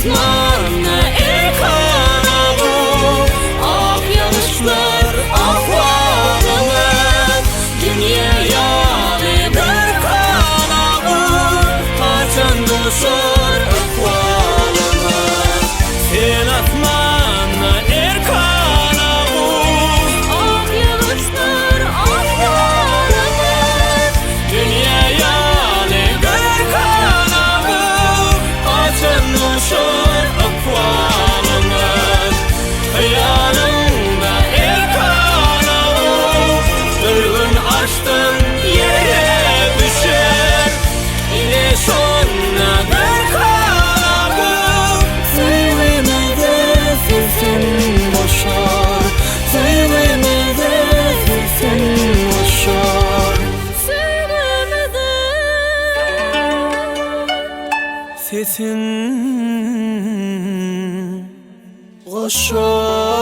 asmanla erkana bu ak yağışlar ahvalımız dünyaya bir kana bu haçan düşür akvalımız sen asmanla erkana bu ak yağışlar ahvalımız dünyaya bir kana bu haçan düşür akvalımız hayalımda erkana bu bir gün açtın yere düşer yine sonra bir kana bu sevmede sesin boşar sevmede sesin boşar sevmede sesin boşar